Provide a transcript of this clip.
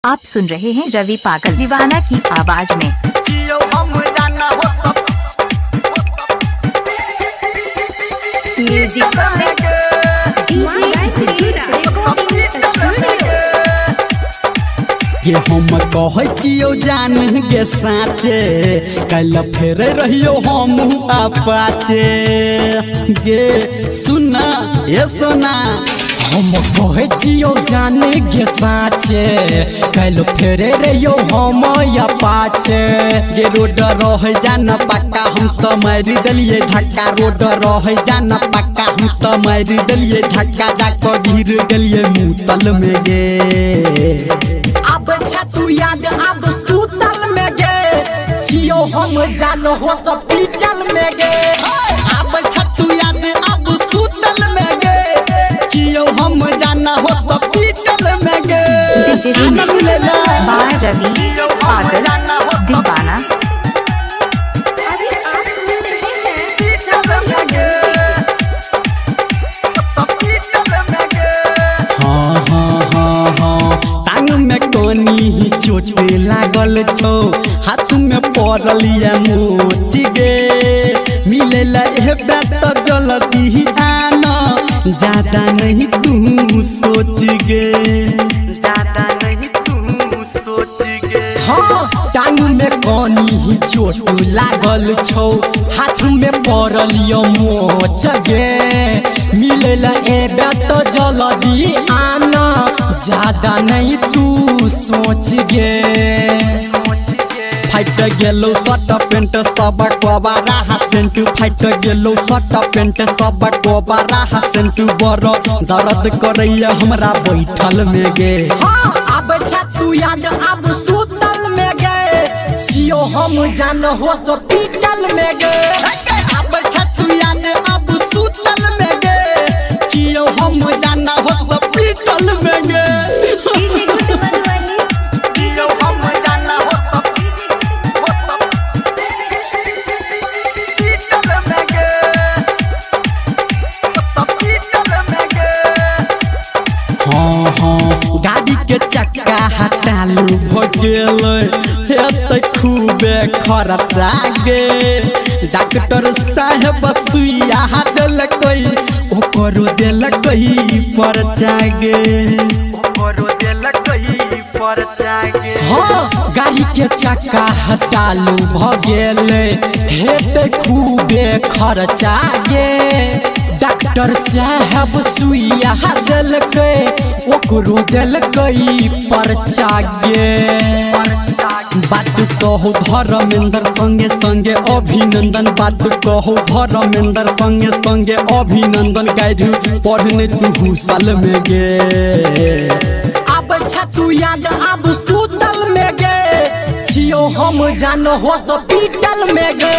आप सुन रहे हैं रवि पागल दीवाना की आवाज में। ये हम कहियो जान गे साचे कल फेर रहियो हम पाचे गे सुना ये सुना हम कहियो जान गे साचे कल फेर रहियो हम पाचे ये रोड रह जान पक्का हम तो मारी दलिए धक्का रोड रह जान पक्का हम तो मारी दलिए धक्का डाको गिर गलिए मुतल में गे अब छतु याद अब सुतल में गे जियो हम जान हॉस्पिटल में गे अब छतु याद अब सुतल में गे जियो हम जान हॉस्पिटल में गे बाय रवि पागल दीवाना। ही चोट लागल छो हाथ में पड़लिया मोच गे मिले बेट जल्दी आना ज्यादा नहीं तू सोच गे ज्यादा नहीं तू सोच गे। हाँ टांग में कनी ही चोट लागल छो हाथ में पड़लिया मोच गे मिले बेट जल्दी आना ज्यादा नहीं तू सोच गे। फाइट गेलो शर्ट पेंट सब कोबारा सेंट फाइट गेलो शर्ट पेंट सब कोबारा सेंट बड़ दर्द करैया हमरा बैठल में गे। हाँ अब छतु याद अब सुतल में गे जियो हम जान हॉस्पिटल में गे अब छतु याद अब सुतल में गे जियो हम जान हॉस्पिटल में गे। गाड़ी के चक्का हटालू भगेल खूबे खर्चा गे डॉक्टर साहब सुइया दिलकई ओकरो दिलकई पर्चा गे ओकरो दिलकई पर्चा गे। हाँ गाड़ी के चक्का हटालू भगेल हेते खूबे खर्चा गे डॉक्टर साहब सुइया दिलकै ओकरो दिलकै पर्चा गे। बात कहो धर्मेंद्र संगे संगे अभिनंदन बात कहो धर्मेंद्र संगे संगे अभिनंदन गाइड पढ़ने तू साल में गे। अब छतु याद अब सुतल में गे जियो हम जान हॉस्पिटल में गे।